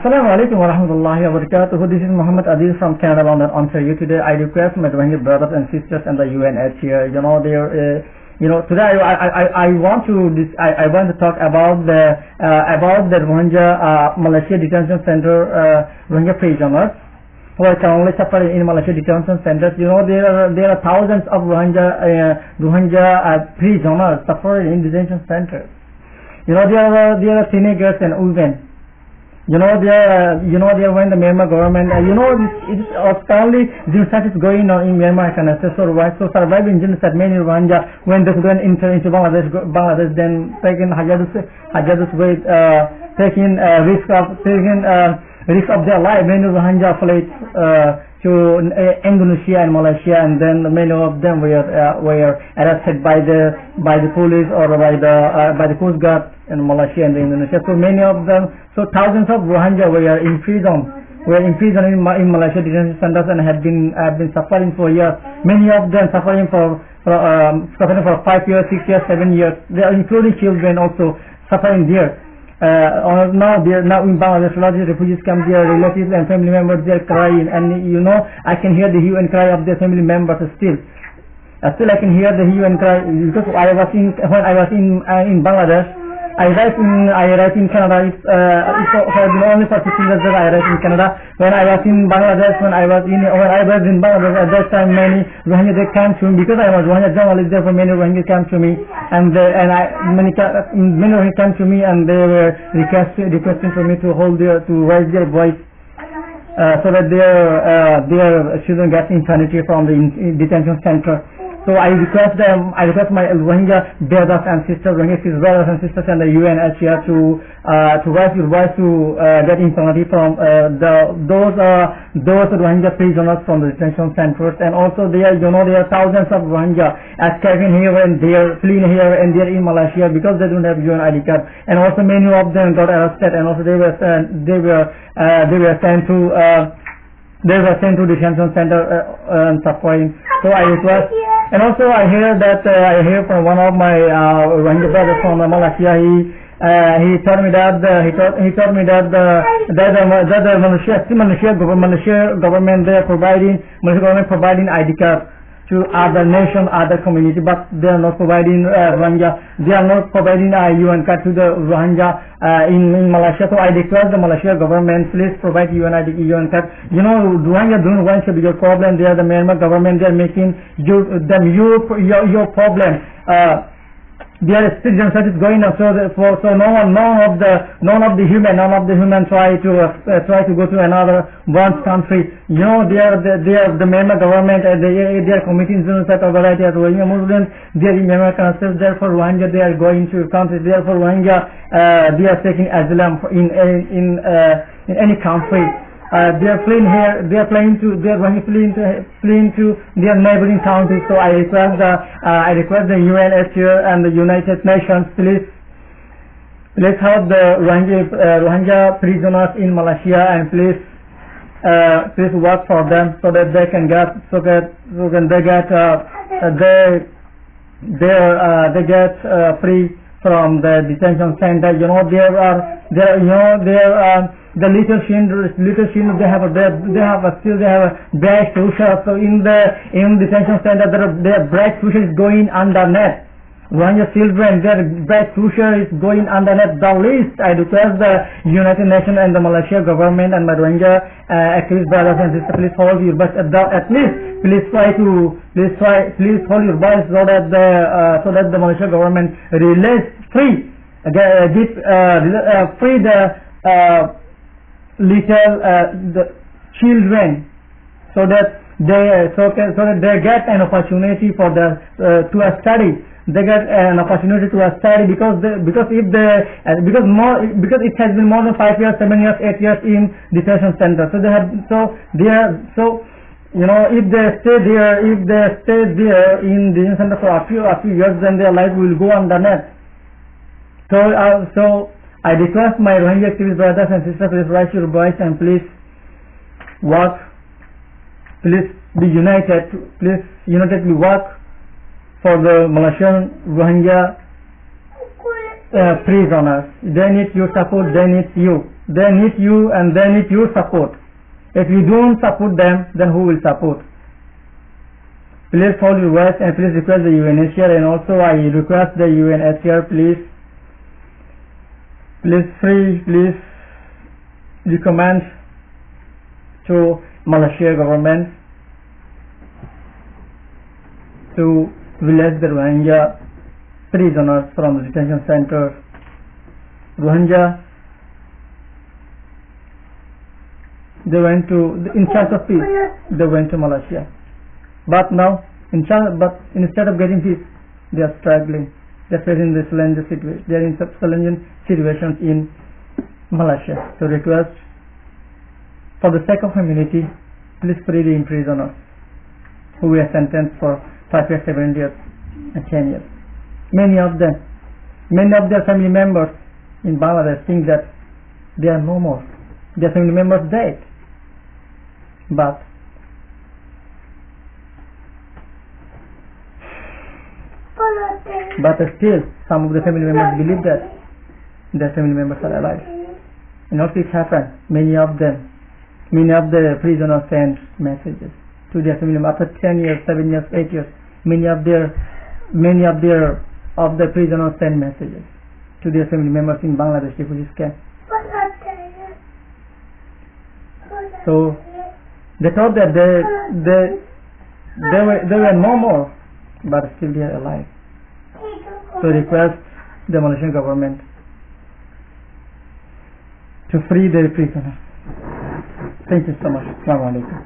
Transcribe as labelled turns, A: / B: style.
A: Assalamu alaikum wa rahmatullahi wa barakatuh. This is Muhammad Adil from Canada, London, Ontario. Today I request my Rohingya brothers and sisters and the UNHCR. Today I want to talk about the Rohingya Malaysia detention center, Rohingya prisoners who are currently suffering in Malaysia detention centers. There are thousands of Rohingya prisoners suffering in detention centers. There are teenagers and women. When the Myanmar government, it's currently genocide is going on in Myanmar, so surviving genocide, many Rohingya, when they couldn't enter into Bangladesh, then taking hazardous way, taking risk of their life. Many Rohingya fled to Indonesia and Malaysia, and then many of them were arrested by the police or by the Coast Guard in Malaysia and Indonesia. So many of them, thousands of Rohingya were in prison in Malaysia detention centers and have been suffering for years. Many of them suffering for 5 years, 6 years, 7 years. They are including children also suffering there. Now in Bangladesh, a lot of refugees come there, relatives and family members, they are crying, and I can hear the hue and cry of their family members still. Still I can hear the hue and cry, because when I was in Bangladesh, I arrived in Canada. It's only for 15 years that I arrived in Canada. When I was in Bangladesh, when I was in Bangladesh, at that time many Rohingya they came to me, because I was Rohingya journalist. Therefore, many Rohingya came to me, many Rohingya came to me, and they were requesting for me to raise their voice, so that their children get impunity from the detention center. So I request my Rohingya brothers and sisters, and the UNHCR to raise your voice to get impunity from those Rohingya prisoners from the detention centers. And also there are thousands of Rohingya escaping here and there, fleeing here and there in Malaysia because they don't have UN ID card. And also many of them got arrested, and also they were sent to detention center and suffering. So I request. And also I hear from one of my Rohingya brothers from Malaysia. He told me that the Malaysia government they are providing ID card to other nation, other community, but they are not providing Rohingya. They are not providing a UN card to the Rohingya in Malaysia. So I request the Malaysia government, please provide UN card. Rohingya don't want to be your problem. They are the Myanmar government. They are making your problem. Their genocide is going on, so none of the human try to go to another one's country. They are the Myanmar government, and they are committing genocide of variety of Rohingya Muslims. They are in Myanmar countries. Therefore Rohingya they are going to countries. Therefore Rohingya they are taking asylum in any country. They are fleeing here. They are fleeing to their neighboring countries. So I request the UNHCR and the United Nations, please help the Rohingya prisoners in Malaysia, and please work for them so that they can get free from the detention center. The little children they have a bright future. So in detention center their bright future is going underneath. Rohingya children, their bright future is going underneath. The least I request the United Nations and the Malaysia government and my Rohingya activist brothers and sisters, please hold your voice. At least please hold your voice so that the Malaysia government free the children, so that they get an opportunity to study. They get an opportunity to study because it has been more than 5 years, 7 years, 8 years in detention center. If they stay there in detention center for a few years, then their life will go underneath. So I request my Rohingya activist brothers and sisters, please raise your voice and please work. Please be united. Please unitedly work for the Malaysian Rohingya prisoners. They need your support. They need you. They need you and they need your support. If you don't support them, then who will support? Please hold your voice and please request the UNHCR, and also I request the UNHCR, please recommend to Malaysia government to release the Rohingya prisoners from the detention center. Rohingya, they went to, in search of peace, they went to Malaysia. But now, instead of getting peace, they are struggling. They are facing this challenging situation. They are in such challenging situations in Malaysia. So request, for the sake of humanity, please free the prisoners who were sentenced for 5 years, 7 years, and 10 years. Many of their family members in Bangladesh think that they are no more. Their family members died. But still, some of the family members believe that their family members are alive. And also it happened. Many of the prisoners sent messages to their family members after 10 years, 7 years, 8 years. Many of the prisoners sent messages to their family members in Bangladesh refugee camp. So they thought that they were no more, but still they are alive. So request the Malaysian government to free their prisoners. Thank you so much. Assalamu alaikum.